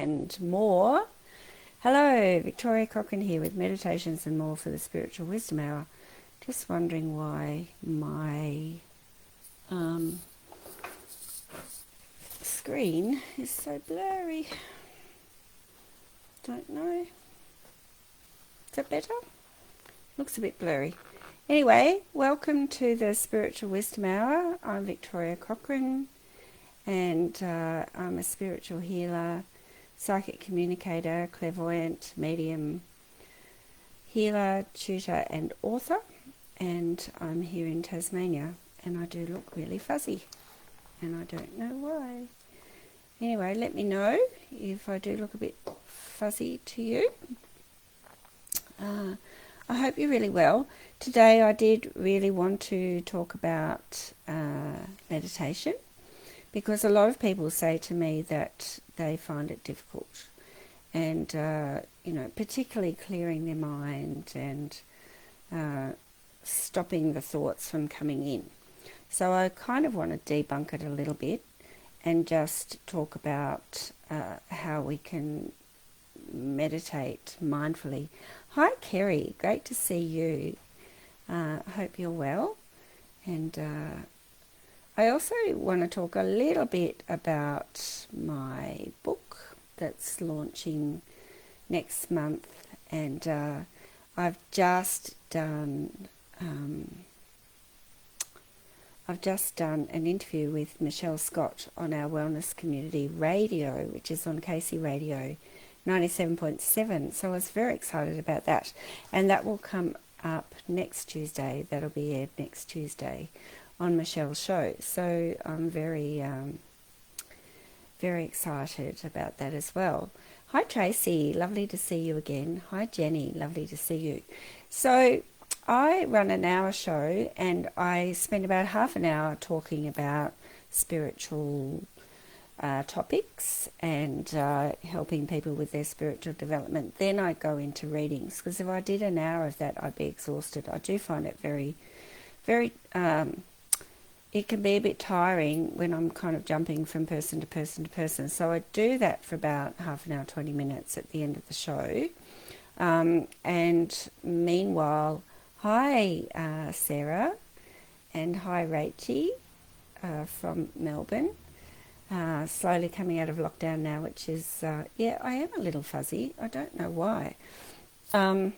and more. Hello, Victoria Cochrane here with Meditations and More for the Spiritual Wisdom Hour. Just wondering why my screen is so blurry. Don't know. Is that better? Looks a bit blurry. Anyway, welcome to the Spiritual Wisdom Hour. I'm Victoria Cochrane, and I'm a spiritual healer, psychic communicator, clairvoyant, medium, healer, tutor and author, and I'm here in Tasmania, and I do look really fuzzy, and I don't know why. Anyway, let me know if I do look a bit fuzzy to you. I hope you're really well. Today I did really want to talk about meditation, because a lot of people say to me that they find it difficult, and particularly clearing their mind and stopping the thoughts from coming in. So I kind of want to debunk it a little bit and just talk about how we can meditate mindfully. Hi Kerry, great to see you. Hope you're well. And I also want to talk a little bit about my book that's launching next month, and I've just done an interview with Michelle Scott on our Wellness Community Radio, which is on Casey Radio 97.7. So I was very excited about that, and that will come up next Tuesday. That'll be aired next Tuesday on Michelle's show. So I'm very excited about that as well. Hi Tracy, lovely to see you again. Hi Jenny, lovely to see you. So I run an hour show, and I spend about half an hour talking about spiritual topics and helping people with their spiritual development. Then I go into readings, because if I did an hour of that, I'd be exhausted. I do find it very, very, it can be a bit tiring when I'm kind of jumping from person to person to person. So I do that for about half an hour, 20 minutes at the end of the show. And meanwhile, hi Sarah, and hi Rachie from Melbourne. Slowly coming out of lockdown now, which is, I am a little fuzzy. I don't know why. And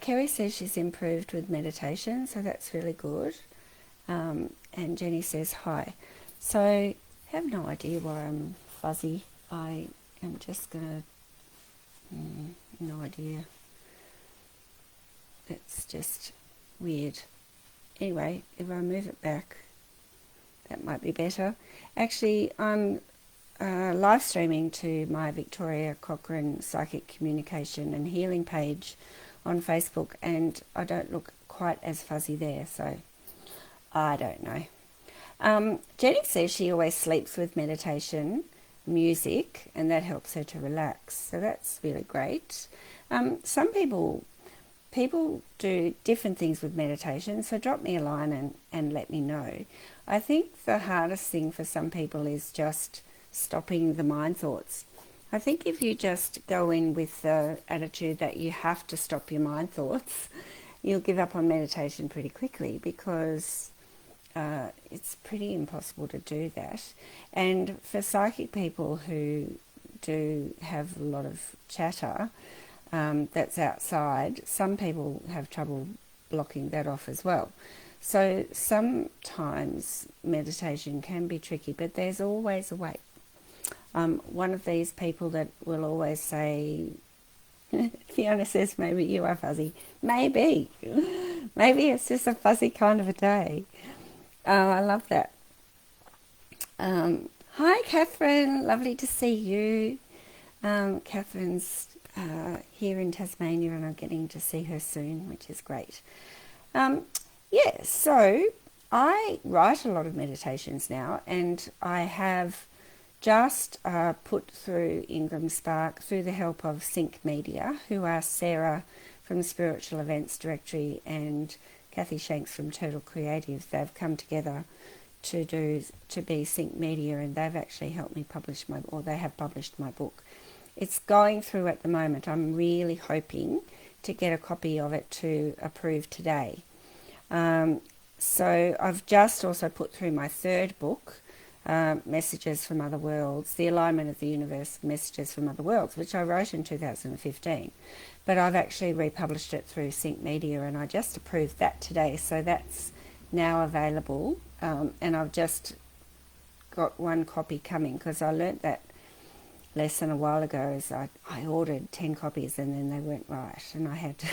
Kerry says she's improved with meditation, so that's really good. And Jenny says hi. So I have no idea why I'm fuzzy. I am just going to, no idea. It's just weird. Anyway, if I move it back, that might be better. Actually, I'm live streaming to my Victoria Cochrane Psychic Communication and Healing page on Facebook, and I don't look quite as fuzzy there, so I don't know. Jenny says she always sleeps with meditation music, and that helps her to relax, so that's really great. Some people do different things with meditation, so drop me a line and let me know. I think the hardest thing for some people is just stopping the mind thoughts. I think if you just go in with the attitude that you have to stop your mind thoughts, you'll give up on meditation pretty quickly, because it's pretty impossible to do that. And for psychic people who do have a lot of chatter that's outside, some people have trouble blocking that off as well. So sometimes meditation can be tricky, but there's always a way. One of these people that will always say, Fiona says, maybe you are fuzzy. Maybe. Maybe it's just a fuzzy kind of a day. Oh, I love that. Hi, Catherine. Lovely to see you. Catherine's here in Tasmania, and I'm getting to see her soon, which is great. So I write a lot of meditations now, and I have just put through Ingram Spark, through the help of Sync Media, who are Sarah from Spiritual Events Directory and Kathy Shanks from Turtle Creative. They've come together to be Sync Media, and they've actually helped me publish they have published my book. It's going through at the moment. I'm really hoping to get a copy of it to approve today. So I've just also put through my third book, Messages from Other Worlds, The Alignment of the Universe, Messages from Other Worlds, which I wrote in 2015. But I've actually republished it through Sync Media, and I just approved that today. So that's now available, and I've just got one copy coming, because I learnt that lesson a while ago. Is I ordered 10 copies and then they weren't right, and I had to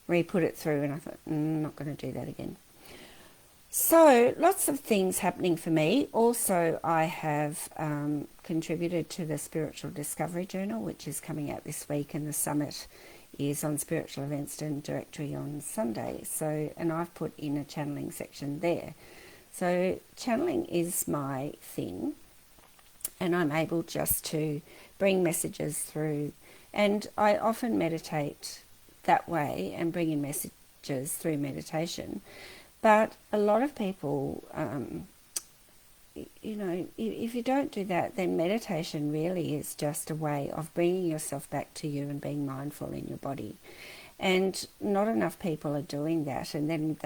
re-put it through, and I thought, I'm not going to do that again. So lots of things happening for me. Also, I have contributed to the Spiritual Discovery Journal, which is coming out this week, and the summit is on Spiritual Events and Directory on Sunday. So, and I've put in a channeling section there. So channeling is my thing, and I'm able just to bring messages through, and I often meditate that way and bring in messages through meditation. But a lot of people, you know, if you don't do that, then meditation really is just a way of bringing yourself back to you and being mindful in your body. And not enough people are doing that. And then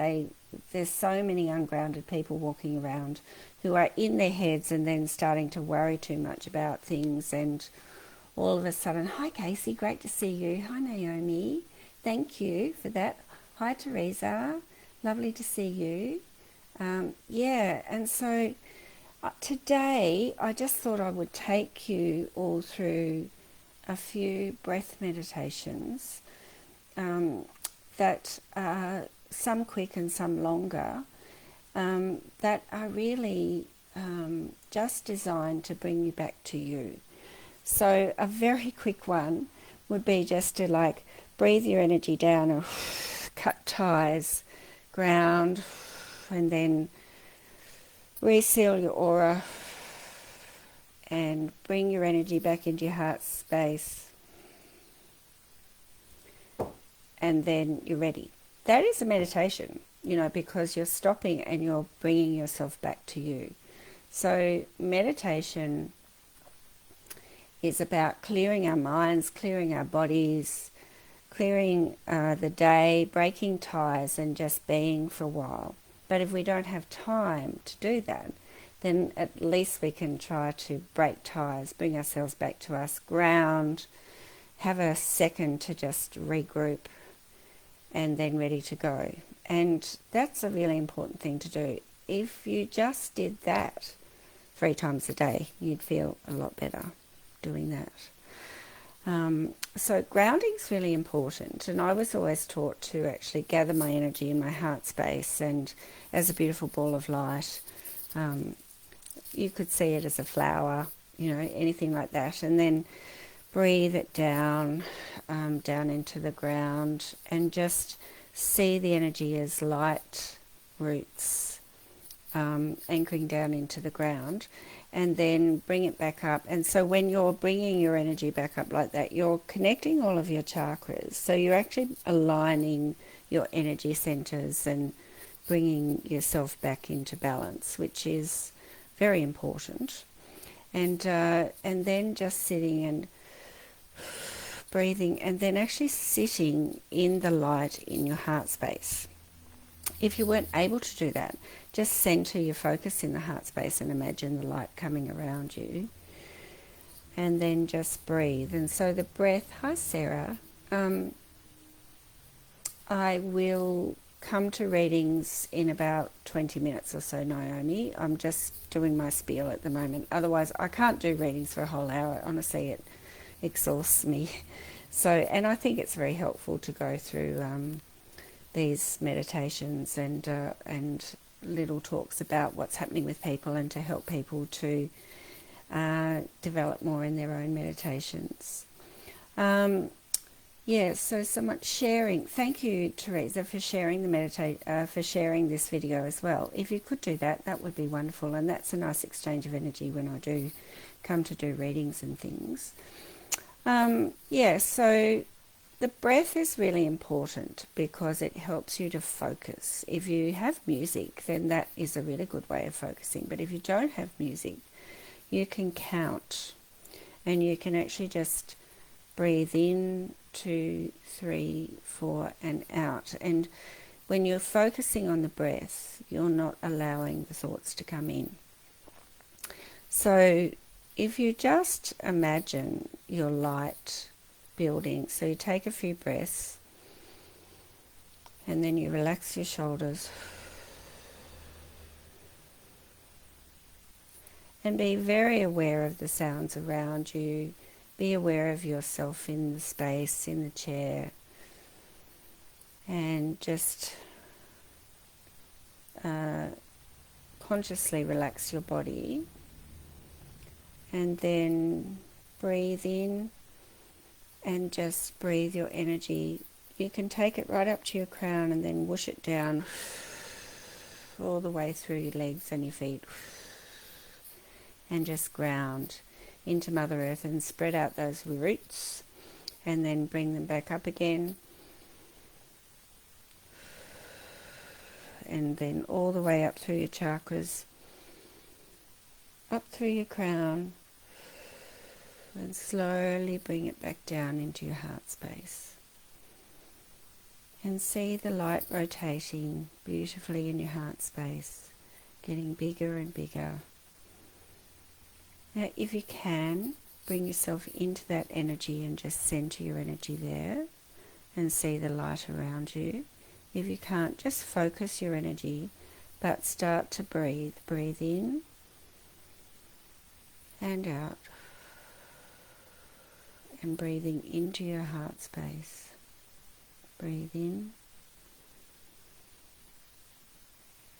there's so many ungrounded people walking around who are in their heads and then starting to worry too much about things. And all of a sudden, hi Casey, great to see you. Hi Naomi, thank you for that. Hi Teresa. Lovely to see you. Yeah, and so today I just thought I would take you all through a few breath meditations that are some quick and some longer, that are really just designed to bring you back to you. So a very quick one would be just to like breathe your energy down and cut ties, ground, and then reseal your aura and bring your energy back into your heart space, and then you're ready. That is a meditation, you know, because you're stopping and you're bringing yourself back to you. So meditation is about clearing our minds, clearing our bodies, clearing the day, breaking ties, and just being for a while. But if we don't have time to do that, then at least we can try to break ties, bring ourselves back to us, ground, have a second to just regroup, and then ready to go. And that's a really important thing to do. If you just did that 3 times a day, you'd feel a lot better doing that. So grounding is really important, and I was always taught to actually gather my energy in my heart space and as a beautiful ball of light. You could see it as a flower, you know, anything like that, and then breathe it down, down into the ground, and just see the energy as light roots anchoring down into the ground, and then bring it back up. And so when you're bringing your energy back up like that, you're connecting all of your chakras. So you're actually aligning your energy centers and bringing yourself back into balance, which is very important. And then just sitting and breathing, and then actually sitting in the light in your heart space. If you weren't able to do that, just center your focus in the heart space and imagine the light coming around you. And then just breathe. And so the breath, hi Sarah, I will come to readings in about 20 minutes or so, Naomi. I'm just doing my spiel at the moment. Otherwise, I can't do readings for a whole hour. Honestly, it exhausts me. So, and I think it's very helpful to go through these meditations and little talks about what's happening with people, and to help people to develop more in their own meditations. Yeah, so much sharing. Thank you, Teresa, for sharing for sharing this video as well. If you could do that, that would be wonderful, and that's a nice exchange of energy when I do come to do readings and things. Yeah, so The breath is really important because it helps you to focus. If you have music, then that is a really good way of focusing. But if you don't have music, you can count, and you can actually just breathe in 2, 3, 4 and out. And when you're focusing on the breath, you're not allowing the thoughts to come in. So if you just imagine your light building, so you take a few breaths and then you relax your shoulders and be very aware of the sounds around you. Be aware of yourself in the space, in the chair, and just consciously relax your body, and then breathe in and just breathe your energy. You can take it right up to your crown and then whoosh it down all the way through your legs and your feet, and just ground into Mother Earth and spread out those roots, and then bring them back up again, and then all the way up through your chakras, up through your crown, and slowly bring it back down into your heart space. And see the light rotating beautifully in your heart space, getting bigger and bigger. Now, if you can, bring yourself into that energy and just center your energy there and see the light around you. If you can't, just focus your energy, but start to breathe. Breathe in and out, and breathing into your heart space. Breathe in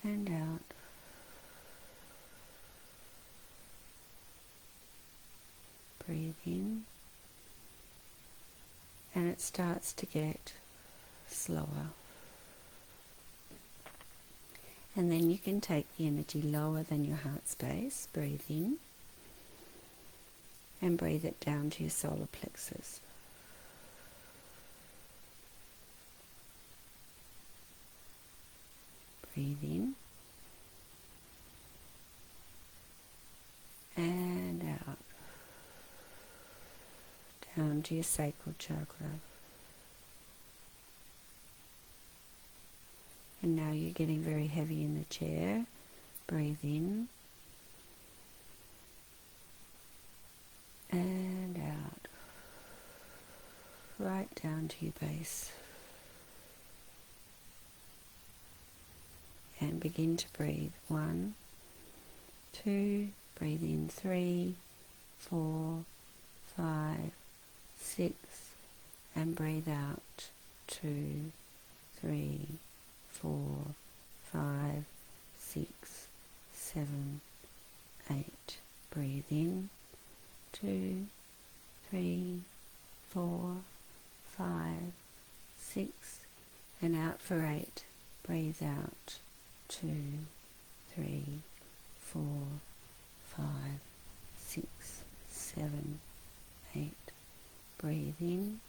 and out. Breathe in, and it starts to get slower. And then you can take the energy lower than your heart space. Breathe in and breathe it down to your solar plexus. Breathe in and out, down to your sacral chakra. And now you're getting very heavy in the chair. Breathe in and out, right down to your base. And begin to breathe. 1, 2, breathe in 3, 4, 5, 6, and breathe out 2, 3, 4, 5, 6, 7, 8. Breathe in 2, 3, 4, 5, 6, and out for 8. Breathe out 2, 3, 4, 5, 6, 7, 8. Breathe in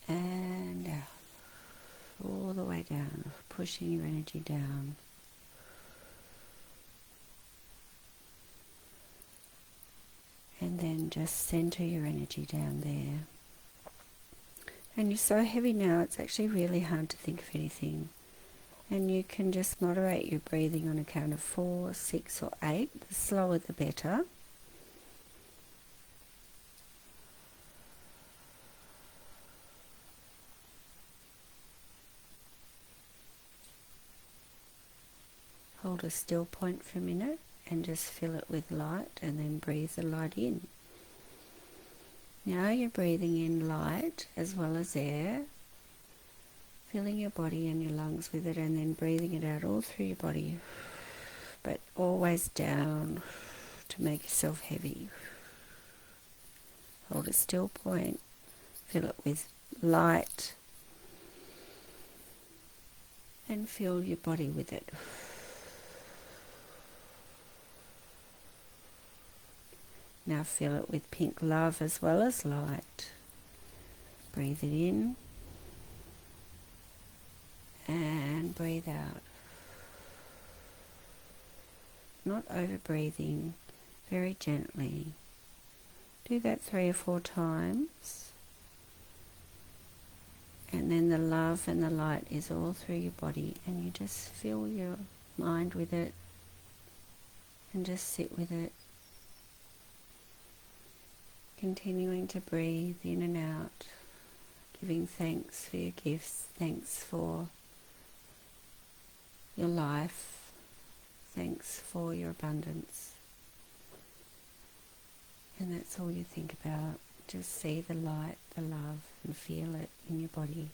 and out, all the way down, pushing your energy down. And then just center your energy down there. And you're so heavy now, it's actually really hard to think of anything. And you can just moderate your breathing on a count of 4, 6 or 8. The slower the better. Hold a still point for a minute and just fill it with light, and then breathe the light in. Now you're breathing in light as well as air, filling your body and your lungs with it, and then breathing it out all through your body, but always down to make yourself heavy. Hold a still point, fill it with light, and fill your body with it. Now fill it with pink love as well as light. Breathe it in and breathe out. Not over breathing, very gently. Do that 3 or 4 times. And then the love and the light is all through your body, and you just fill your mind with it and just sit with it. Continuing to breathe in and out, giving thanks for your gifts, thanks for your life, thanks for your abundance. And that's all you think about. Just see the light, the love, and feel it in your body.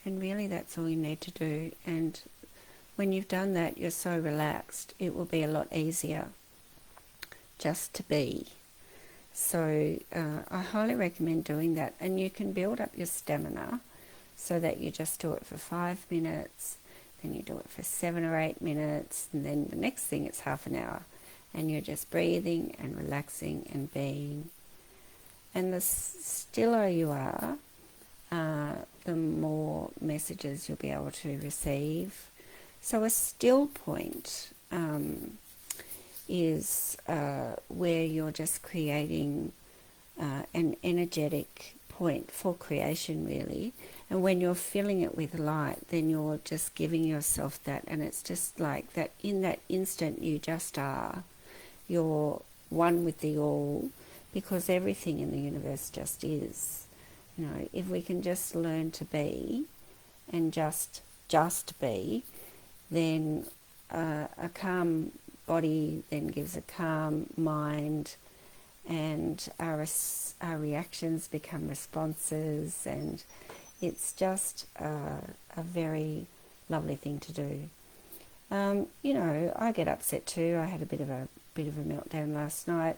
And really that's all you need to do. And when you've done that, you're so relaxed, it will be a lot easier just to be. So I highly recommend doing that. And you can build up your stamina so that you just do it for 5 minutes, then you do it for 7 or 8 minutes, and then the next thing it's half an hour. And you're just breathing and relaxing and being. And the stiller you are, the more messages you'll be able to receive. So a still point is where you're just creating an energetic point for creation, really. And when you're filling it with light, then you're just giving yourself that, and it's just like that. In that instant you just are. You're one with the all, because everything in the universe just is. You know, if we can just learn to be and just be, then a calm body then gives a calm mind, and our reactions become responses, and it's just a very lovely thing to do. You know, I get upset too. I had a bit of a meltdown last night,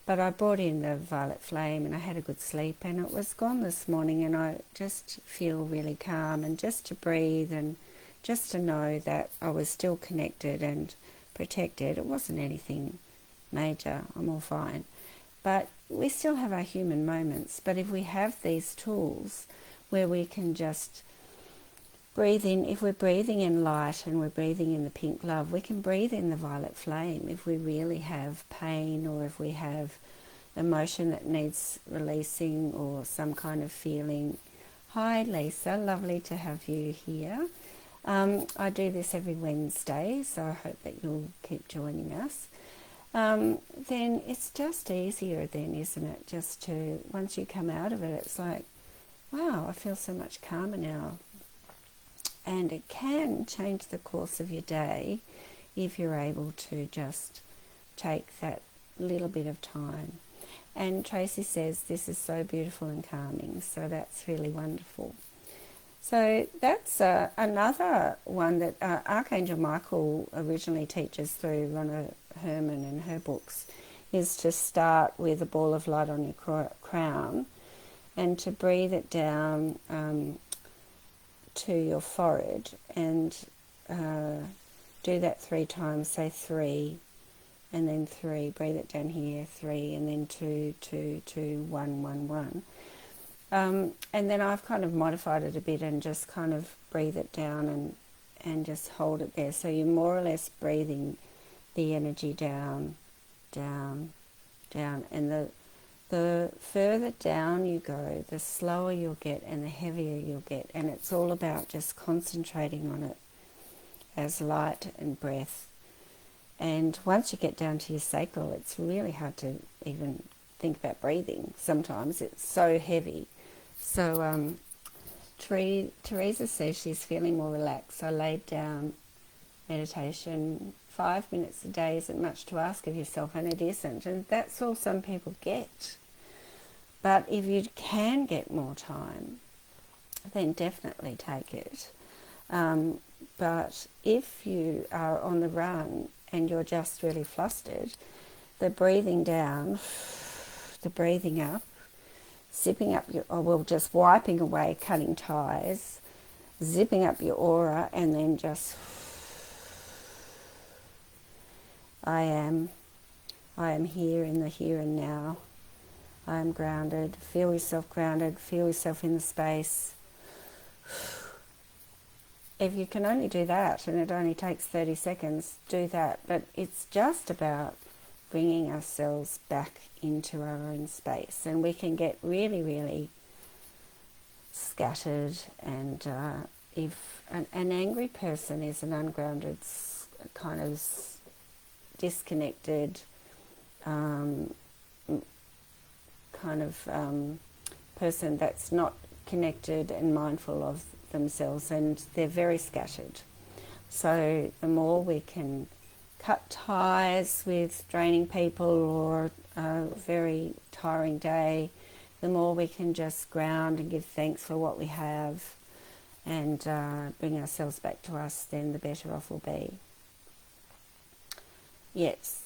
but I brought in the violet flame and I had a good sleep, and it was gone this morning, and I just feel really calm, and just to breathe and just to know that I was still connected and protected. It wasn't anything major. I'm all fine. But we still have our human moments. But if we have these tools where we can just breathe in, if we're breathing in light and we're breathing in the pink love, we can breathe in the violet flame if we really have pain, or if we have emotion that needs releasing, or some kind of feeling. Hi Lisa, lovely to have you here. I do this every Wednesday, so I hope that you'll keep joining us. Then it's just easier then, isn't it? Just to, once you come out of it, it's like, wow, I feel so much calmer now. And it can change the course of your day if you're able to just take that little bit of time. And Tracy says this is so beautiful and calming, so that's really wonderful. So that's another one that Archangel Michael originally teaches through Rhonda Herman and her books, is to start with a ball of light on your crown and to breathe it down to your forehead, and do that 3 times. Say 3, and then 3. Breathe it down here, 3, and then 2, 2, 2, 1, 1, 1. And then I've kind of modified it a bit and just kind of breathe it down and just hold it there. So you're more or less breathing the energy down, down, down. And the further down you go, the slower you'll get and the heavier you'll get. And it's all about just concentrating on it as light and breath. And once you get down to your sacral, it's really hard to even think about breathing. Sometimes it's so heavy. So Teresa says she's feeling more relaxed. I laid down meditation. 5 minutes a day isn't much to ask of yourself, and it isn't. And that's all some people get. But if you can get more time, then definitely take it. But if you are on the run and you're just really flustered, the breathing down, the breathing up, zipping up your, or well, just wiping away, cutting ties, zipping up your aura, and then just, I am here in the here and now. I am grounded. Feel yourself grounded. Feel yourself in the space. If you can only do that, and it only takes 30 seconds, do that. But it's just about bringing ourselves back into our own space. And we can get really, really scattered. And if an angry person is an ungrounded, kind of disconnected, person that's not connected and mindful of themselves, and they're very scattered. So the more we can cut ties with draining people or a very tiring day, the more we can just ground and give thanks for what we have and bring ourselves back to us, then the better off we'll be. Yes,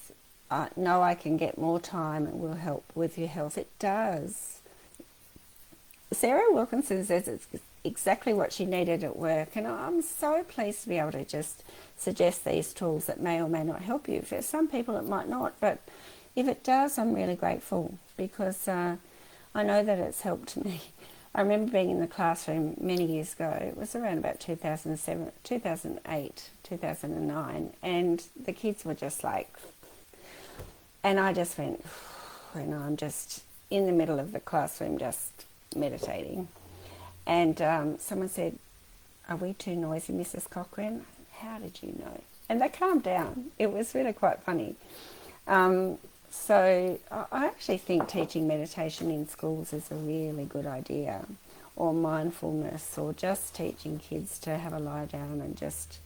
no, I can get more time. It will help with your health. It does. Sarah Wilkinson says it's exactly what she needed at work, and I'm so pleased to be able to just suggest these tools that may or may not help you. For some people it might not, but if it does, I'm really grateful, because I know that it's helped me. I remember being in the classroom many years ago. It was around about 2007, 2008, 2009, and the kids were just like, and I just went, and I'm just in the middle of the classroom just meditating. And someone said, "Are we too noisy, Mrs. Cochrane?" How did you know? And they calmed down. It was really quite funny. So I actually think teaching meditation in schools is a really good idea, or mindfulness, or just teaching kids to have a lie down and just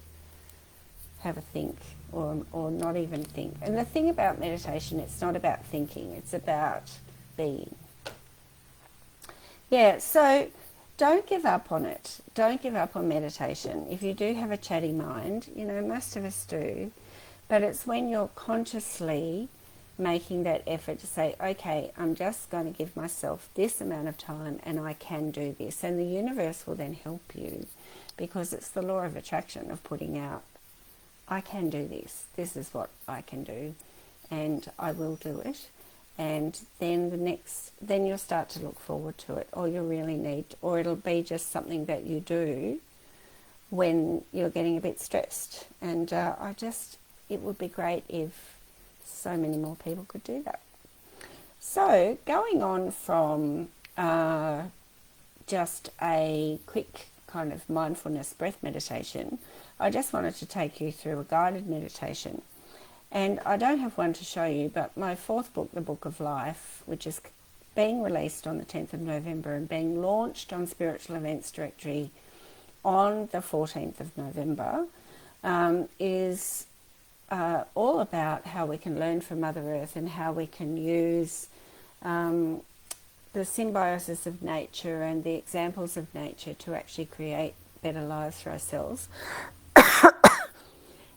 have a think, or not even think. And the thing about meditation, it's not about thinking, it's about being. Yeah, so don't give up on it. Don't give up on meditation. If you do have a chatty mind, you know, most of us do, but it's when you're consciously making that effort to say, okay, I'm just going to give myself this amount of time and I can do this. And the universe will then help you, because it's the law of attraction of putting out, I can do this. This is what I can do, and I will do it. And then then you'll start to look forward to it, or you really need, or it'll be just something that you do when you're getting a bit stressed. And it would be great if so many more people could do that. So going on from just a quick kind of mindfulness breath meditation, I just wanted to take you through a guided meditation. And I don't have one to show you, but my fourth book, The Book of Life, which is being released on the 10th of November and being launched on Spiritual Events Directory on the 14th of November, is all about how we can learn from Mother Earth and how we can use the symbiosis of nature and the examples of nature to actually create better lives for ourselves.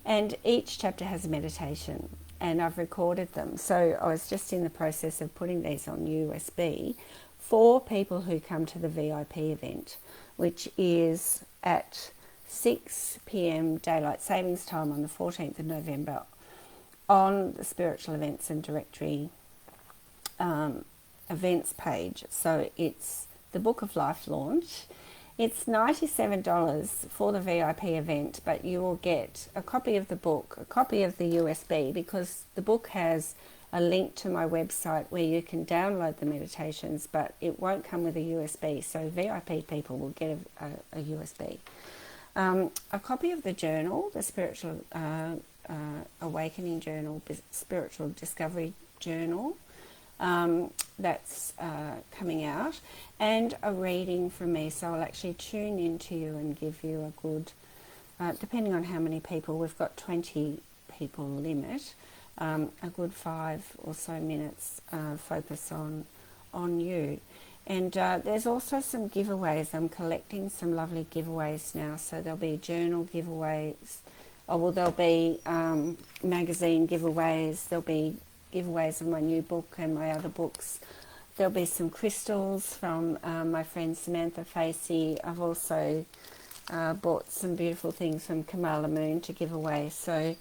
And each chapter has a meditation, and I've recorded them. So I was just in the process of putting these on USB for people who come to the VIP event, which is at 6 p.m. Daylight Savings Time on the 14th of November on the Spiritual Events and Directory events page. So it's the Book of Life launch. It's $97 for the VIP event, but you will get a copy of the book, a copy of the USB, because the book has a link to my website where you can download the meditations, but it won't come with a USB, so VIP people will get a USB. A copy of the journal, the Spiritual Awakening Journal, Spiritual Discovery Journal, that's coming out, and a reading from me. So I'll actually tune into you and give you a good, depending on how many people, we've got 20 people limit, a good 5 or so minutes focus on you. And there's also some giveaways. I'm collecting some lovely giveaways now, so there'll be journal giveaways, there'll be magazine giveaways, there'll be giveaways of my new book and my other books, There'll be some crystals from my friend Samantha Facey. I've also bought some beautiful things from Kamala Moon to give away. So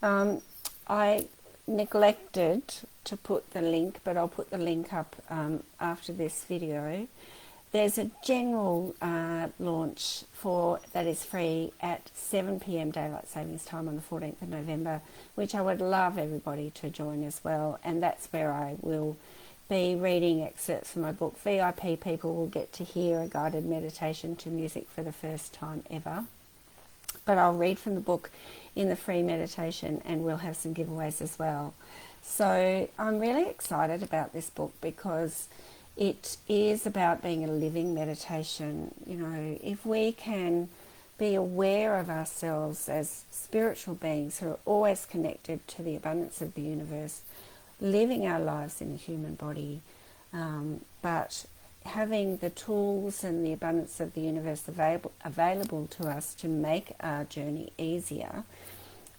I neglected to put the link, but I'll put the link up after this video. There's a general launch that is free at 7 p.m. Daylight Savings Time on the 14th of November, which I would love everybody to join as well. And that's where I will be reading excerpts from my book. VIP people will get to hear a guided meditation to music for the first time ever. But I'll read from the book in the free meditation, and we'll have some giveaways as well. So I'm really excited about this book because it is about being a living meditation. You know, if we can be aware of ourselves as spiritual beings who are always connected to the abundance of the universe, living our lives in a human body, but having the tools and the abundance of the universe available to us to make our journey easier,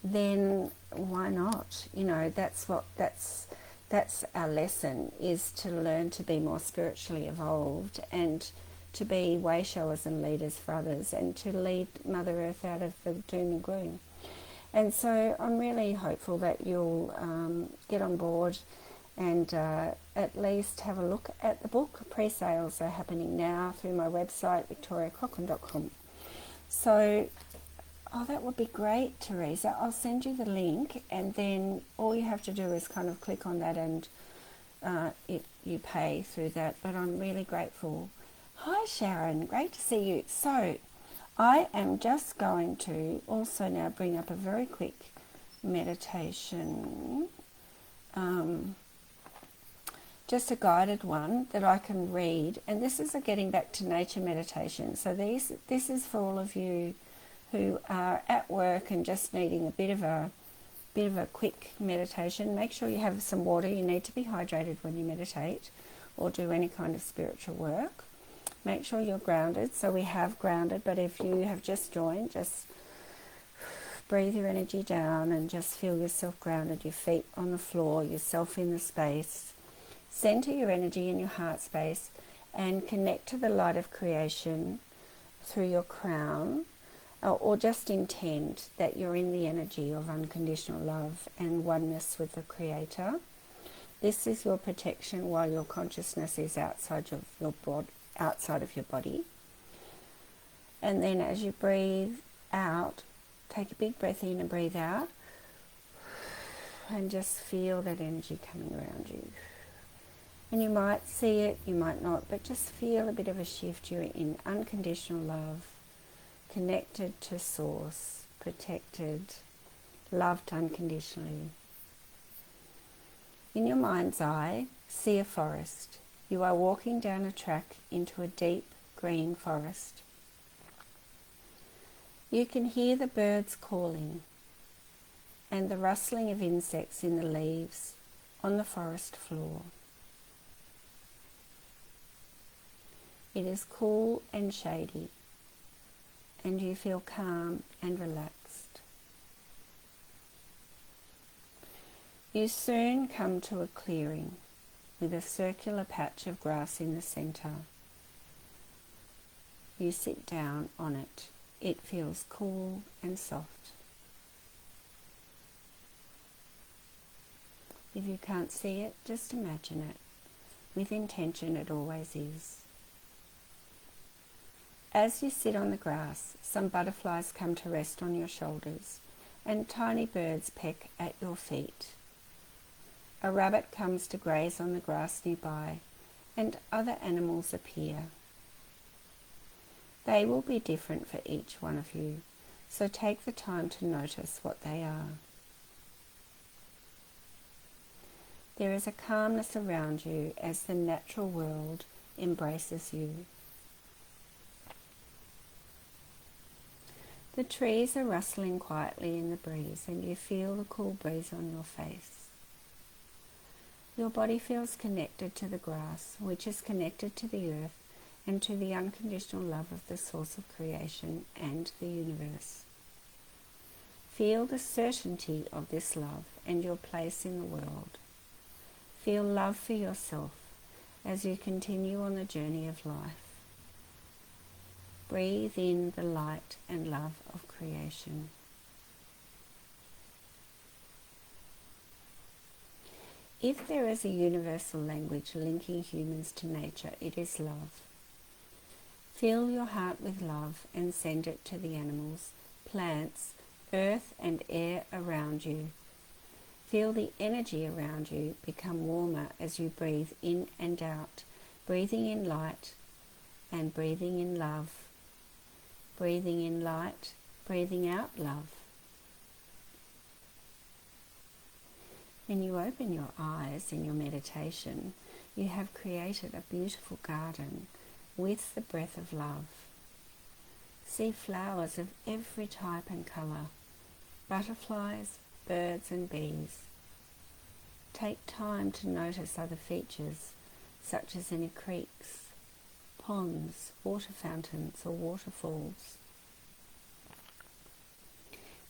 then why not? You know, that's our lesson, is to learn to be more spiritually evolved and to be way showers and leaders for others, and to lead Mother Earth out of the doom and gloom. And so I'm really hopeful that you'll get on board and at least have a look at the book. Pre-sales are happening now through my website, victoriacochrane.com. So, that would be great, Teresa. I'll send you the link, and then all you have to do is kind of click on that, and you pay through that. But I'm really grateful. Hi, Sharon. Great to see you. So, I am just going to also now bring up a very quick meditation, just a guided one that I can read. And this is a getting back to nature meditation. So this is for all of you who are at work and just needing a bit of a quick meditation. Make sure you have some water. You need to be hydrated when you meditate or do any kind of spiritual work. Make sure you're grounded. So we have grounded, but if you have just joined, just breathe your energy down and just feel yourself grounded, your feet on the floor, yourself in the space. Center your energy in your heart space and connect to the light of creation through your crown, or just intend that you're in the energy of unconditional love and oneness with the Creator. This is your protection while your consciousness is outside of your body. And then as you breathe out, take a big breath in and breathe out, and just feel that energy coming around you. And you might see it, you might not, but just feel a bit of a shift. You're in unconditional love, connected to Source, protected, loved unconditionally. In your mind's eye, see a forest. You are walking down a track into a deep green forest. You can hear the birds calling and the rustling of insects in the leaves on the forest floor. It is cool and shady, and you feel calm and relaxed. You soon come to a clearing with a circular patch of grass in the centre. You sit down on it. It feels cool and soft. If you can't see it, just imagine it. With intention, it always is. As you sit on the grass, some butterflies come to rest on your shoulders, and tiny birds peck at your feet. A rabbit comes to graze on the grass nearby, and other animals appear. They will be different for each one of you, so take the time to notice what they are. There is a calmness around you as the natural world embraces you. The trees are rustling quietly in the breeze, and you feel the cool breeze on your face. Your body feels connected to the grass, which is connected to the earth and to the unconditional love of the source of creation and the universe. Feel the certainty of this love and your place in the world. Feel love for yourself as you continue on the journey of life. Breathe in the light and love of creation. If there is a universal language linking humans to nature, it is love. Fill your heart with love and send it to the animals, plants, earth and air around you. Feel the energy around you become warmer as you breathe in and out, breathing in light and breathing in love. Breathing in light, breathing out love. When you open your eyes in your meditation, you have created a beautiful garden with the breath of love. See flowers of every type and colour, butterflies, birds and bees. Take time to notice other features, such as any creeks, ponds, water fountains or waterfalls.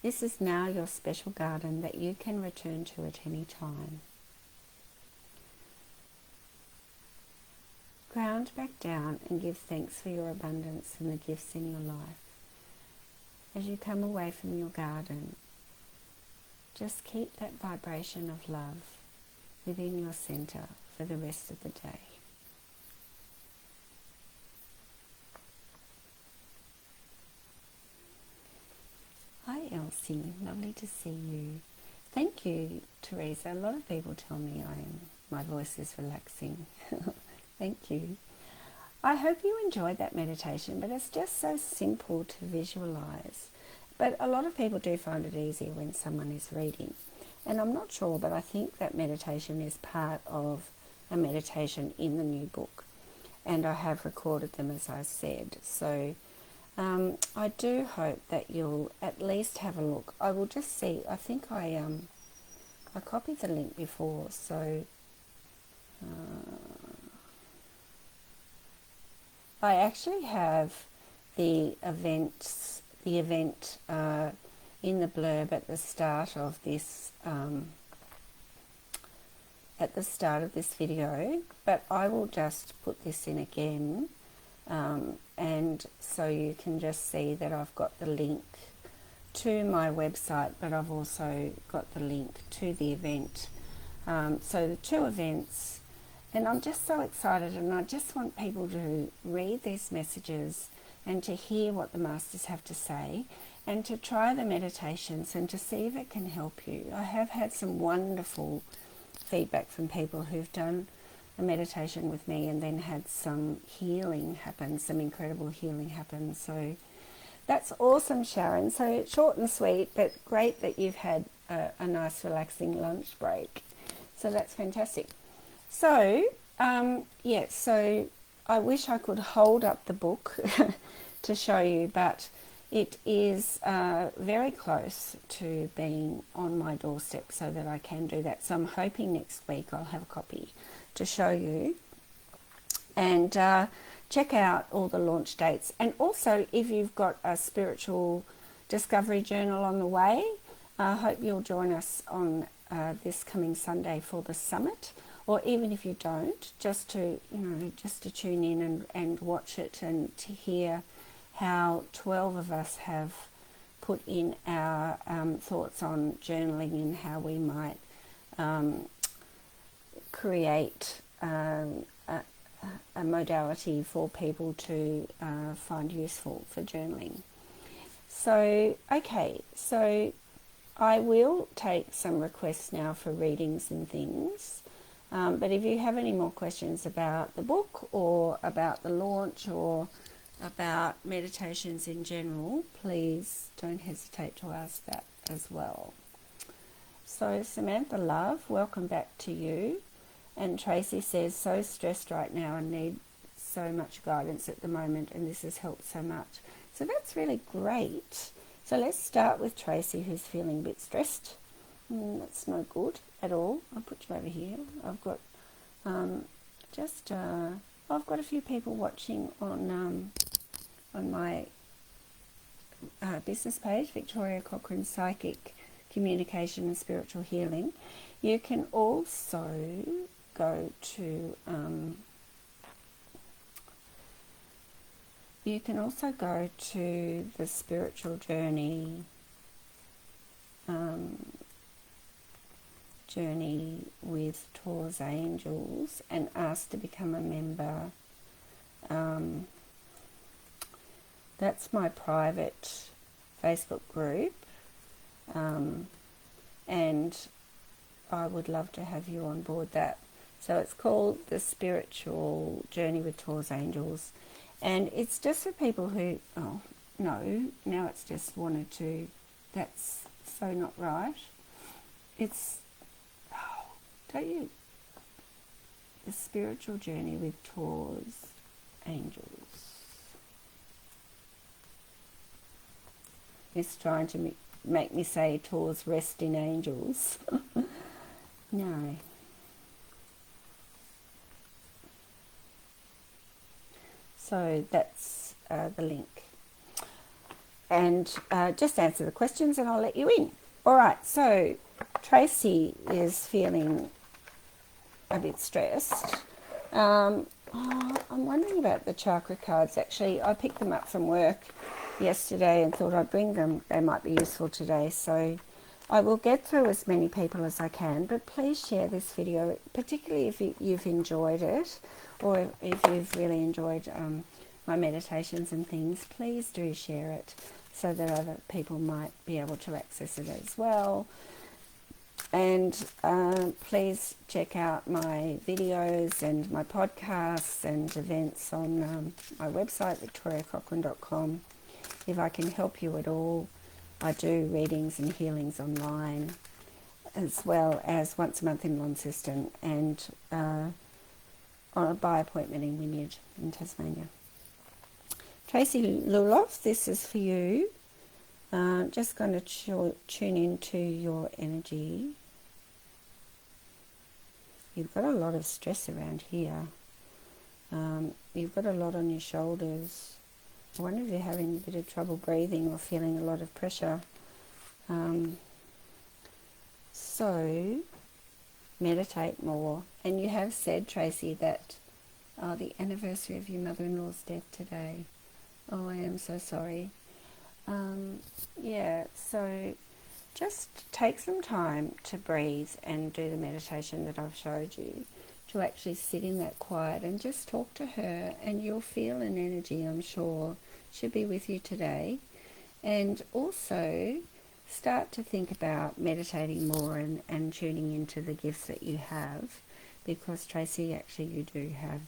This is now your special garden that you can return to at any time. Ground back down and give thanks for your abundance and the gifts in your life. As you come away from your garden, just keep that vibration of love within your centre for the rest of the day. Hi Elsie, lovely to see you. Thank you, Teresa. A lot of people tell me my voice is relaxing. Thank you. I hope you enjoyed that meditation, but it's just so simple to visualize. But a lot of people do find it easier when someone is reading. And I'm not sure, but I think that meditation is part of a meditation in the new book. And I have recorded them, as I said. So I do hope that you'll at least have a look. I will just see. I think I copied the link before, so I actually have the event in the blurb at the start of this video, but I will just put this in again. And so you can just see that I've got the link to my website, but I've also got the link to the event. So the two events, and I'm just so excited, and I just want people to read these messages and to hear what the masters have to say and to try the meditations and to see if it can help you. I have had some wonderful feedback from people who've done a meditation with me and then had some healing happen, some incredible healing happen. So that's awesome, Sharon. So short and sweet, but great that you've had a nice relaxing lunch break. So that's fantastic. So so I wish I could hold up the book to show you, but it is very close to being on my doorstep so that I can do that. So I'm hoping next week I'll have a copy to show you, and check out all the launch dates. And also, if you've got a spiritual discovery journal on the way, I hope you'll join us on this coming Sunday for the summit, or even if you don't, just to tune in and watch it and to hear how 12 of us have put in our thoughts on journaling and how we might create a modality for people to find useful for journaling. So, okay, so I will take some requests now for readings and things. But if you have any more questions about the book or about the launch or about meditations in general, please don't hesitate to ask that as well. So Samantha Love, welcome back to you. And Tracy says, so stressed right now and need so much guidance at the moment, and this has helped so much. So that's really great. So let's start with Tracy, who's feeling a bit stressed. That's no good at all. I'll put you over here. I've got I've got a few people watching on my business page, Victoria Cochrane Psychic Communication and Spiritual Healing. You can also go to you can also go to the spiritual journey with Taurus Angels and ask to become a member. That's my private Facebook group, and I would love to have you on board that. So it's called the Spiritual Journey with Taurus Angels, and it's just for people who, oh no, now it's just wanted to, that's so not right. It's, oh, don't you, the Spiritual Journey with Taurus Angels. It's trying to make me say Taurus resting angels. No. So that's the link. And just answer the questions and I'll let you in. All right, so Tracy is feeling a bit stressed. I'm wondering about the chakra cards. Actually, I picked them up from work yesterday and thought I'd bring them. They might be useful today. So I will get through as many people as I can, but please share this video, particularly if you've enjoyed it, or if you've really enjoyed my meditations and things. Please do share it so that other people might be able to access it as well. And please check out my videos and my podcasts and events on my website, victoriacochrane.com. If I can help you at all, I do readings and healings online, as well as once a month in Launceston and by appointment in Wynyard in Tasmania. Tracy Luloff, this is for you. Just going to tune into your energy. You've got a lot of stress around here. You've got a lot on your shoulders. I wonder if you're having a bit of trouble breathing or feeling a lot of pressure. So meditate more. And you have said, Tracy, that the anniversary of your mother-in-law's death today. Oh, I am so sorry. Yeah, so just take some time to breathe and do the meditation that I've showed you, to actually sit in that quiet and just talk to her, and you'll feel an energy, I'm sure, should be with you today. And also start to think about meditating more and tuning into the gifts that you have, because Tracy, actually you do have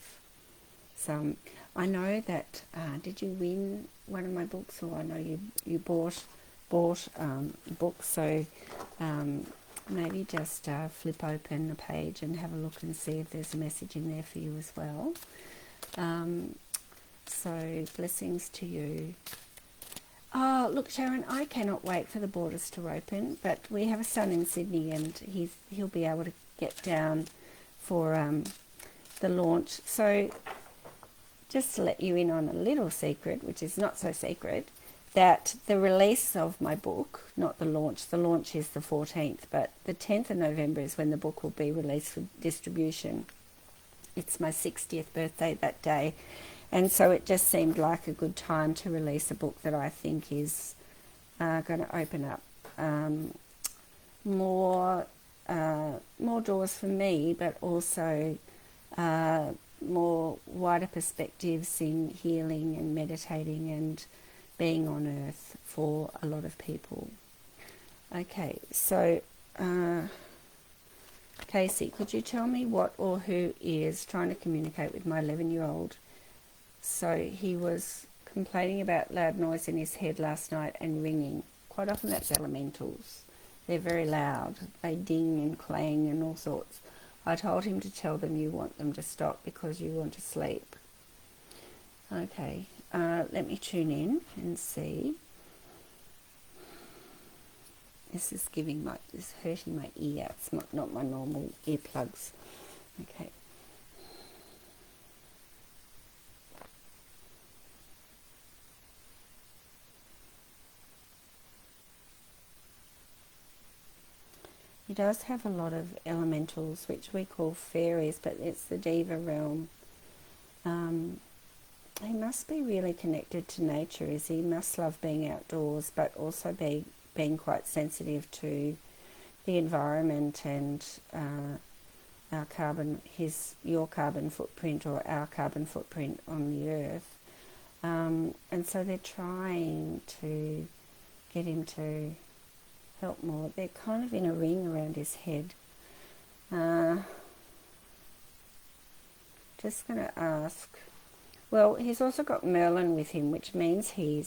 some. I know that, did you win one of my books? Or I know you bought books, so maybe just flip open a page and have a look and see if there's a message in there for you as well. So blessings to you. Oh, look, Sharon, I cannot wait for the borders to open, but we have a son in Sydney and he'll be able to get down for the launch. So just to let you in on a little secret, which is not so secret, that the release of my book, not the launch is the 14th, but the 10th of November is when the book will be released for distribution. It's my 60th birthday that day, and so it just seemed like a good time to release a book that I think is going to open up more doors for me, but also more wider perspectives in healing and meditating and being on earth for a lot of people. Okay, so Casey, could you tell me what or who is trying to communicate with my 11-year-old? So he was complaining about loud noise in his head last night and ringing. Quite often that's elementals. They're very loud. They ding and clang and all sorts. I told him to tell them you want them to stop because you want to sleep. Okay, let me tune in and see. This is hurting my ear. It's not my normal earplugs. Okay. He does have a lot of elementals, which we call fairies, but it's the diva realm. He must be really connected to nature. He must love being outdoors, but also being quite sensitive to the environment and our your carbon footprint or our carbon footprint on the earth. And so they're trying to get him to help more. They're kind of in a ring around his head. Just going to ask. Well, he's also got Merlin with him, which means he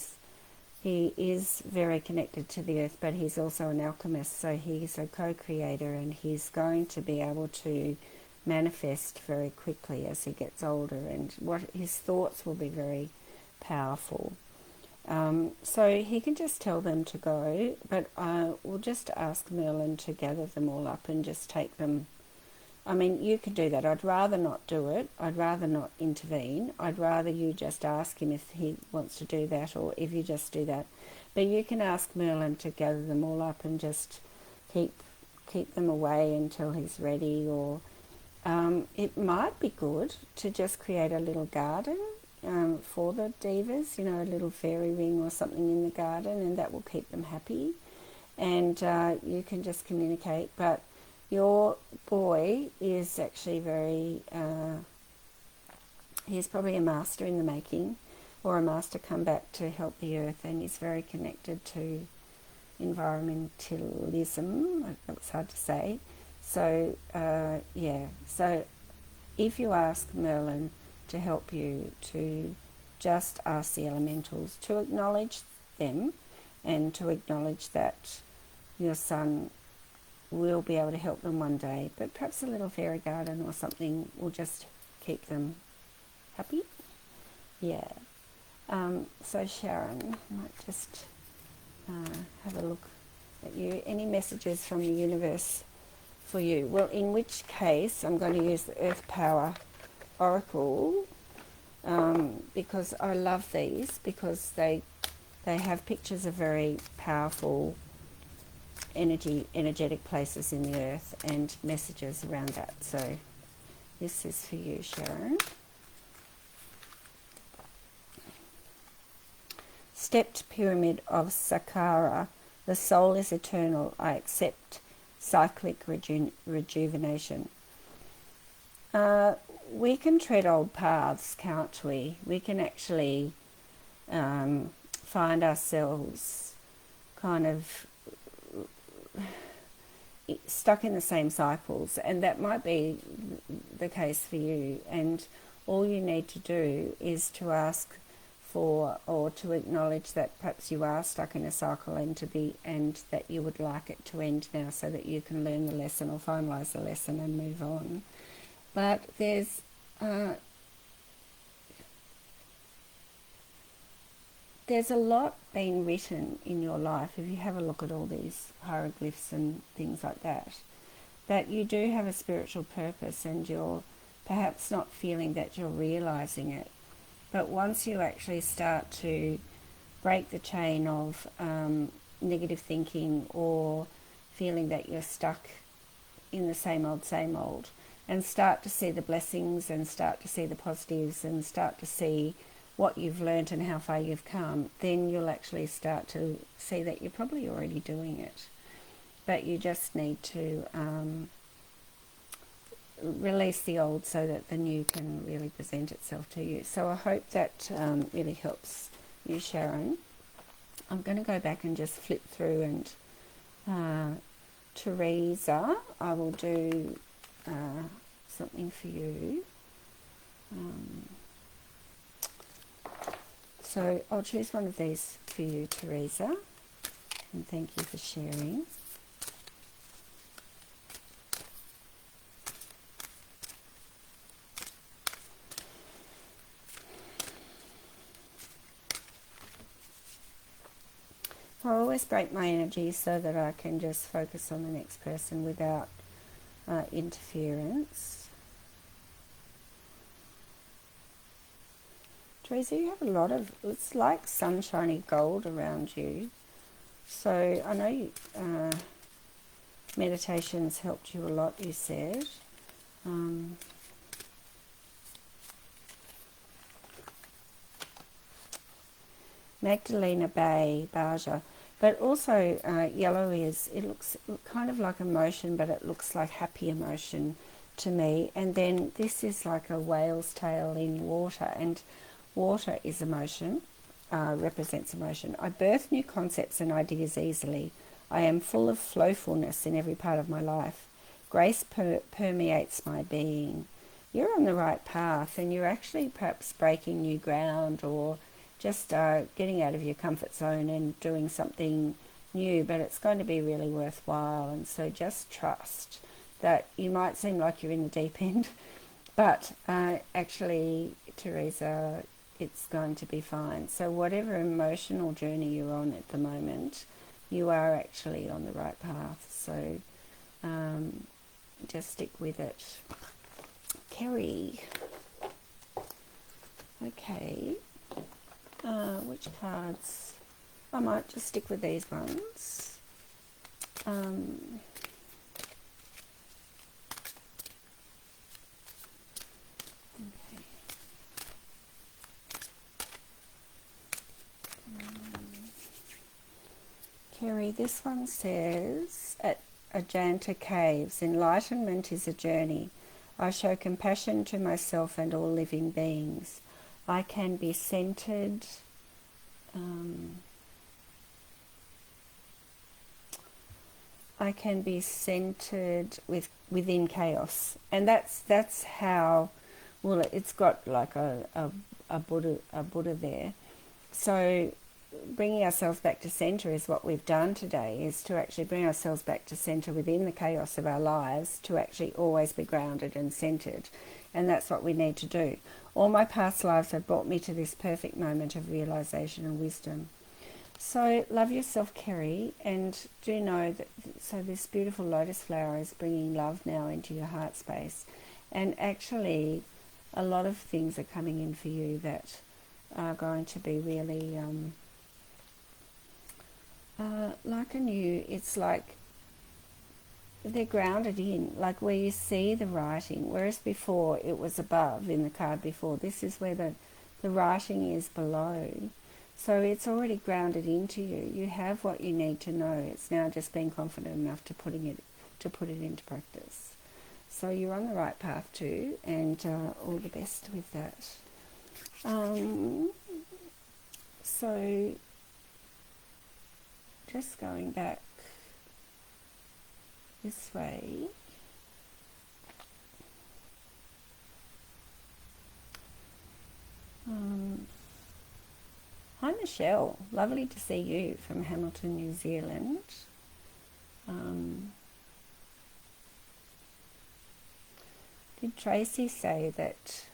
is very connected to the earth, but he's also an alchemist, so he's a co-creator, and he's going to be able to manifest very quickly as he gets older, and what his thoughts will be very powerful. So he can just tell them to go, but we'll just ask Merlin to gather them all up and just take them. I mean, you could do that. I'd rather not do it. I'd rather not intervene. I'd rather you just ask him if he wants to do that, or if you just do that. But you can ask Merlin to gather them all up and just keep them away until he's ready. Or it might be good to just create a little garden for the divas, a little fairy ring or something in the garden, and that will keep them happy. And you can just communicate. But your boy is actually he's probably a master in the making, or a master come back to help the earth, and he's very connected to environmentalism. That was hard to say. So, so if you ask Merlin to help you, to just ask the elementals to acknowledge them, and to acknowledge that your son will be able to help them one day, but perhaps a little fairy garden or something will just keep them happy. Yeah. So Sharon, I might just have a look at you. Any messages from the universe for you? Well, in which case I'm going to use the Earth Power Oracle, because I love these, because they have pictures of very powerful energetic places in the earth and messages around that. So this is for you, Sharon. Stepped Pyramid of Saqqara. The soul is eternal. I accept cyclic rejuvenation. We can tread old paths, can't we? We can actually find ourselves kind of stuck in the same cycles, and that might be the case for you, and all you need to do is to ask for, or to acknowledge that perhaps you are stuck in a cycle, and that you would like it to end now, so that you can learn the lesson or finalize the lesson and move on. But there's a lot being written in your life, if you have a look at all these hieroglyphs and things like that, that you do have a spiritual purpose, and you're perhaps not feeling that you're realizing it. But once you actually start to break the chain of negative thinking, or feeling that you're stuck in the same old, and start to see the blessings, and start to see the positives, and start to see what you've learnt and how far you've come, then you'll actually start to see that you're probably already doing it. But you just need to release the old so that the new can really present itself to you. So I hope that really helps you, Sharon. I'm going to go back and just flip through, and Teresa, I will do something for you. So I'll choose one of these for you, Teresa, and thank you for sharing. I always break my energy so that I can just focus on the next person without interference. Teresa, you have a lot of, it's like sunshiny gold around you. So I know meditation's helped you a lot, you said. Magdalena Bay, Baja. But also yellow it looks kind of like emotion, but it looks like happy emotion to me. And then this is like a whale's tail in water, and water is emotion, represents emotion. I birth new concepts and ideas easily. I am full of flowfulness in every part of my life. Grace permeates my being. You're on the right path, and you're actually perhaps breaking new ground, or just getting out of your comfort zone and doing something new, but it's going to be really worthwhile. And so just trust that you might seem like you're in the deep end, but actually, Teresa, it's going to be fine. So whatever emotional journey you're on at the moment, you are actually on the right path. So just stick with it. Kerry. Okay. Which cards? I might just stick with these ones. Kerry, this one says, at Ajanta Caves, enlightenment is a journey. I show compassion to myself and all living beings. I can be centered. I can be centered within chaos, and that's how. Well, it's got like a Buddha there. So bringing ourselves back to center is what we've done today, is to actually bring ourselves back to center within the chaos of our lives, to actually always be grounded and centered. And that's what we need to do. All my past lives have brought me to this perfect moment of realization and wisdom. So love yourself, Kerry, and do know that so this beautiful lotus flower is bringing love now into your heart space. And actually a lot of things are coming in for you that are going to be really like a new, it's like they're grounded in, like where you see the writing, whereas before it was above in the card before. This is where the writing is below. So it's already grounded into you. You have what you need to know. It's now just being confident enough to put it into practice. So you're on the right path too, and all the best with that. So just going back this way. Hi Michelle, lovely to see you from Hamilton, New Zealand. Did Tracy say that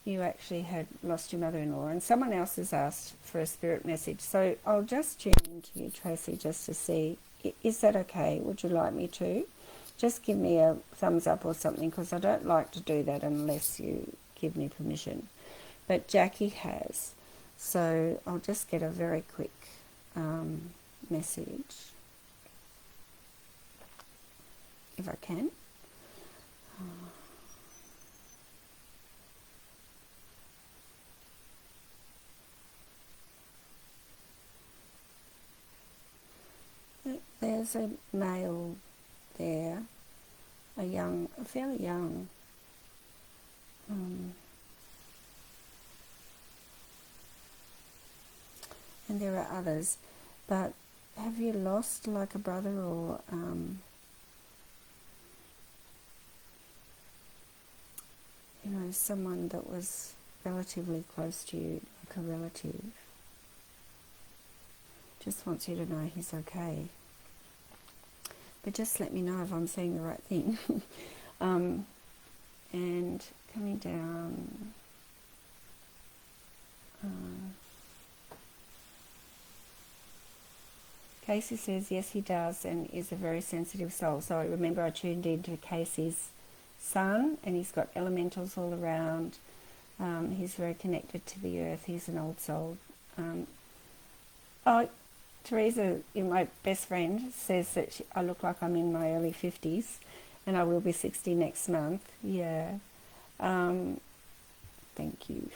you actually had lost your mother-in-law? And someone else has asked for a spirit message. So I'll just tune into you, Tracy, just to see, is that okay? Would you like me to? Just give me a thumbs up or something, because I don't like to do that unless you give me permission. But Jackie has. So I'll just get a very quick message, if I can. There's a male there, fairly young. And there are others, but have you lost like a brother or someone that was relatively close to you, like a relative? Just wants you to know he's okay. But just let me know if I'm saying the right thing. And coming down, Casey says yes he does, and is a very sensitive soul. So remember, I tuned into Casey's son, and he's got elementals all around. He's very connected to the earth. He's an old soul. Teresa, my best friend, says that I look like I'm in my early 50s, and I will be 60 next month. Yeah. Thank you.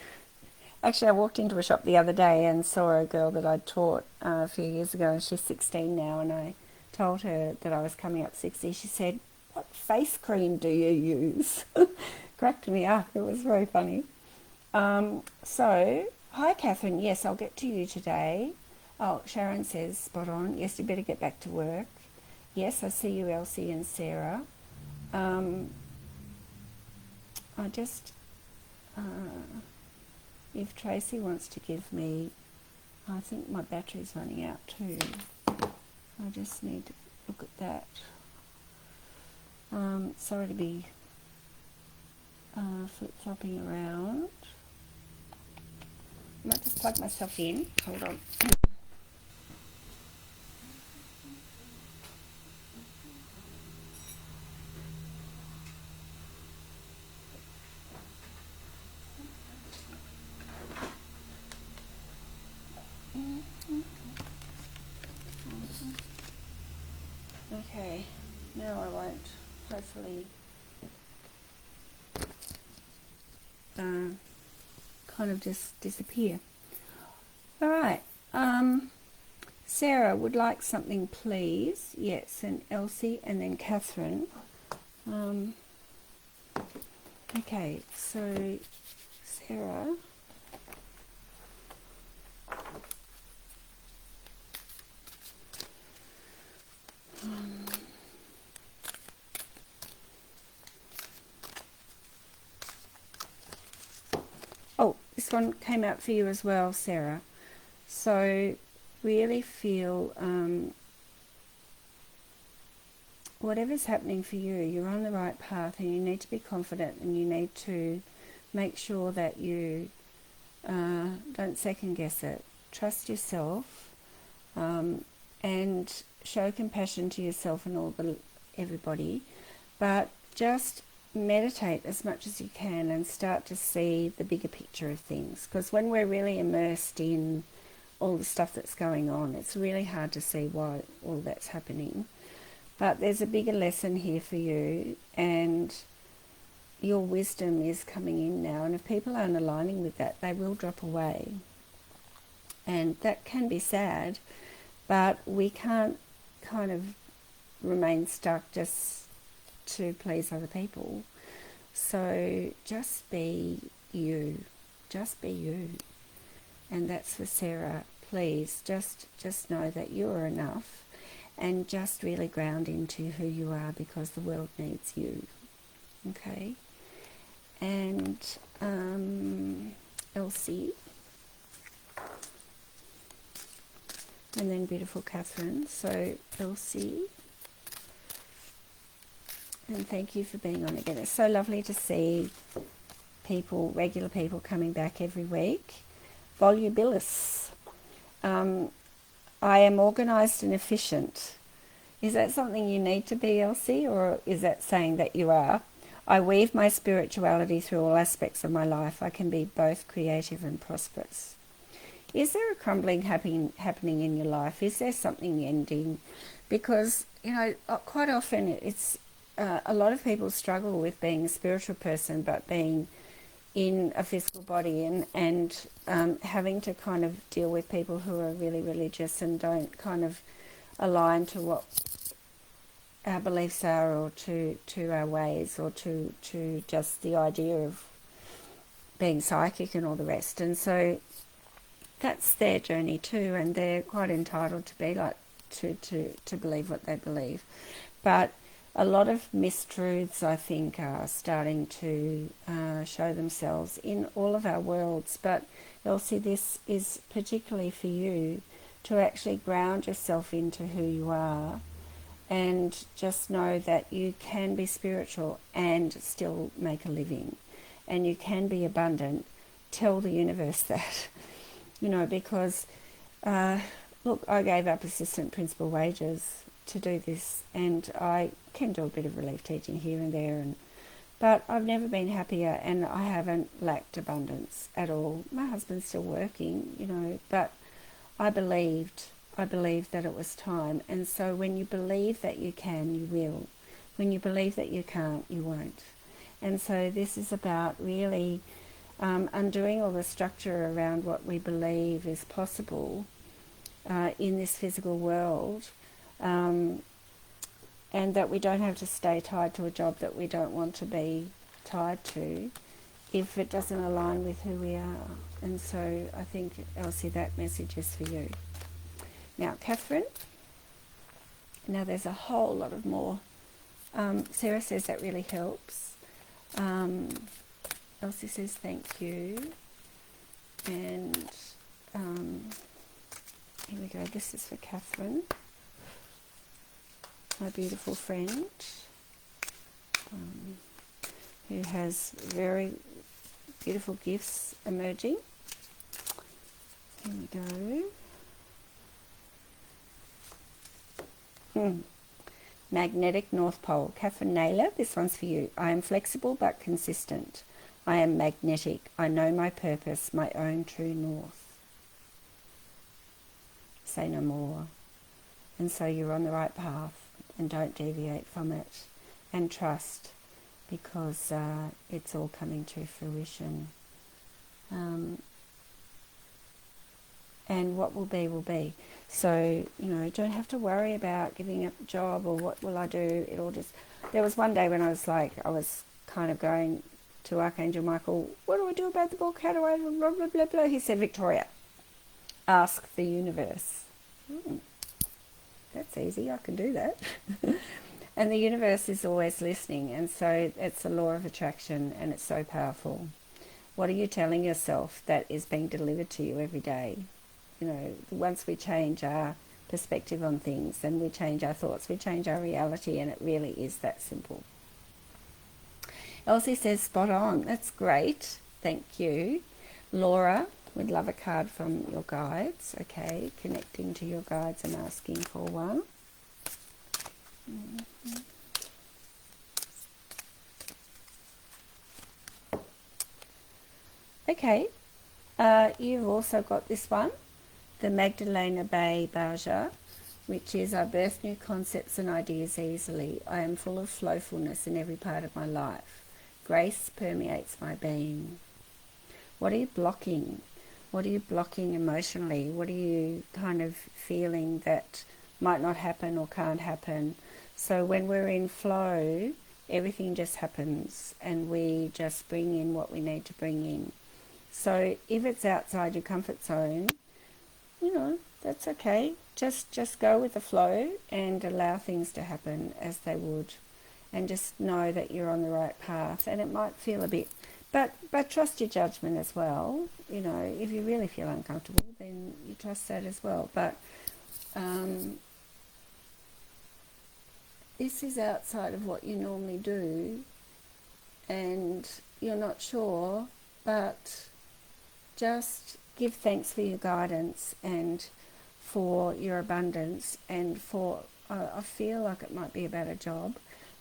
Actually, I walked into a shop the other day and saw a girl that I'd taught a few years ago, and she's 16 now, and I told her that I was coming up 60. She said, "What face cream do you use?" Cracked me up. It was very funny. So, hi Catherine. Yes, I'll get to you today. Oh, Sharon says, spot on. Yes, you better get back to work. Yes, I see you, Elsie and Sarah. Um, I just, if Tracy wants to give me, I think my battery's running out too. I just need to look at that. Sorry to be flip-flopping around. I might just plug myself in. Hold on. Okay, now I won't hopefully kind of just disappear. All right. Sarah would like something, please. Yes, and Elsie, and then Catherine. Okay, so Sarah. Oh, this one came out for you as well, Sarah. So really feel whatever's happening for you, you're on the right path, and you need to be confident, and you need to make sure that you don't second guess it. Trust yourself, and show compassion to yourself and everybody, but just meditate as much as you can and start to see the bigger picture of things, because when we're really immersed in all the stuff that's going on, it's really hard to see why all that's happening. But there's a bigger lesson here for you, and your wisdom is coming in now, and if people aren't aligning with that, they will drop away, and that can be sad, but we can't kind of remain stuck just to please other people. So just be you, and that's for Sarah. Please just know that you are enough, and just really ground into who you are, because the world needs you. Okay. And Elsie, and then beautiful Catherine. So Elsie, and thank you for being on again. It's so lovely to see people, regular people, coming back every week. Volubilis. I am organised and efficient. Is that something you need to be, Elsie, or is that saying that you are? I weave my spirituality through all aspects of my life. I can be both creative and prosperous. Is there a crumbling happening in your life? Is there something ending? Because, quite often it's a lot of people struggle with being a spiritual person, but being in a physical body, and having to kind of deal with people who are really religious and don't kind of align to what our beliefs are, or to our ways, or to just the idea of being psychic and all the rest. And so that's their journey too, and they're quite entitled to be like to believe what they believe. But a lot of mistruths, I think, are starting to show themselves in all of our worlds. But Elsie, this is particularly for you to actually ground yourself into who you are, and just know that you can be spiritual and still make a living, and you can be abundant. Tell the universe that, because look, I gave up assistant principal wages to do this, and I can do a bit of relief teaching here and there, but I've never been happier, and I haven't lacked abundance at all. My husband's still working, but I believed that it was time. And so when you believe that you can, you will. When you believe that you can't, you won't. And so this is about really undoing all the structure around what we believe is possible in this physical world, and that we don't have to stay tied to a job that we don't want to be tied to if it doesn't align with who we are. And so I think, Elsie, that message is for you. Now, Catherine, now there's a whole lot of more. Sarah says that really helps. Elsie says thank you. And here we go. This is for Catherine, my beautiful friend, who has very beautiful gifts emerging. Here we go. Magnetic North Pole. Catherine Naylor, this one's for you. I am flexible but consistent. I am magnetic. I know my purpose, my own true north. Say no more. And so you're on the right path, and don't deviate from it. And trust, because it's all coming to fruition. And what will be, will be. So, you know, don't have to worry about giving up a job or what will I do. It all just... There was one day when I was kind of going to Archangel Michael, what do I do about the book? How do I... blah, blah, blah, blah. He said, Victoria, ask the universe. That's easy. I can do that. And the universe is always listening. And so it's the law of attraction, and it's so powerful. What are you telling yourself that is being delivered to you every day? You know, once we change our perspective on things and we change our thoughts, we change our reality, and it really is that simple. Elsie says, spot on. That's great. Thank you. Laura would love a card from your guides. Okay, connecting to your guides and asking for one. Okay, you've also got this one, the Magdalena Bay Baja, which is I birth new concepts and ideas easily. I am full of flowfulness in every part of my life. Grace permeates my being. What are you blocking? What are you blocking emotionally? What are you kind of feeling that might not happen or can't happen? So when we're in flow, everything just happens, and we just bring in what we need to bring in. So if it's outside your comfort zone, you know, that's okay. Just go with the flow and allow things to happen as they would, and just know that you're on the right path. And it might feel a bit, but trust your judgment as well. You know, if you really feel uncomfortable, then you trust that as well. But this is outside of what you normally do, and you're not sure, but just give thanks for your guidance and for your abundance, and for, I feel like it might be about a job,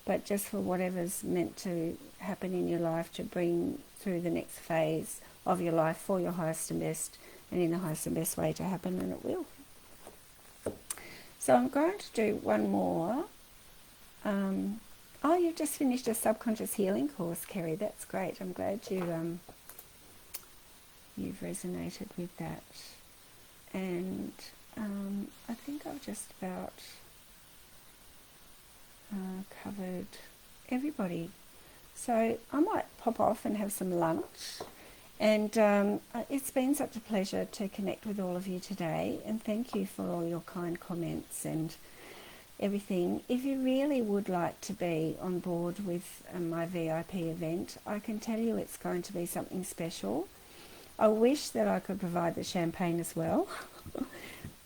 but just for whatever's meant to happen in your life to bring through the next phase of your life for your highest and best, and in the highest and best way to happen, and it will. So I'm going to do one more. Oh, you've just finished a subconscious healing course, Kerry. That's great. I'm glad you've resonated with that. And I think I've just about covered everybody. So I might pop off and have some lunch. And it's been such a pleasure to connect with all of you today. And thank you for all your kind comments and everything. If you really would like to be on board with my VIP event, I can tell you it's going to be something special. I wish that I could provide the champagne as well,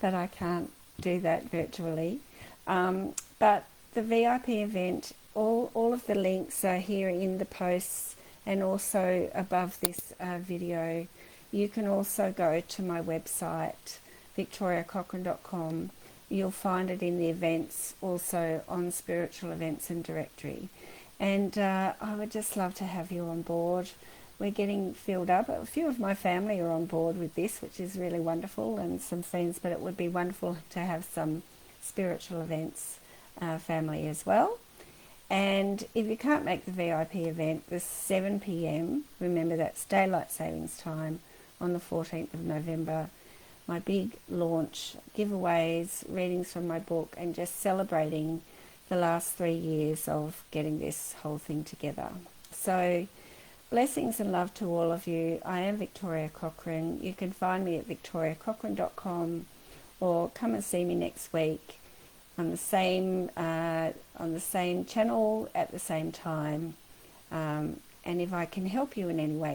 but I can't do that virtually. But the VIP event, all of the links are here in the posts and also above this video. You can also go to my website, victoriacochrane.com. You'll find it in the events, also on spiritual events and directory. And I would just love to have you on board. We're getting filled up. A few of my family are on board with this, which is really wonderful, and some friends, but it would be wonderful to have some spiritual events family as well. And if you can't make the VIP event, the 7 p.m, remember that's daylight savings time on the 14th of November, my big launch, giveaways, readings from my book, and just celebrating the last 3 years of getting this whole thing together. So blessings and love to all of you. I am Victoria Cochrane. You can find me at victoriacochrane.com, or come and see me next week on the same channel at the same time. And if I can help you in any way,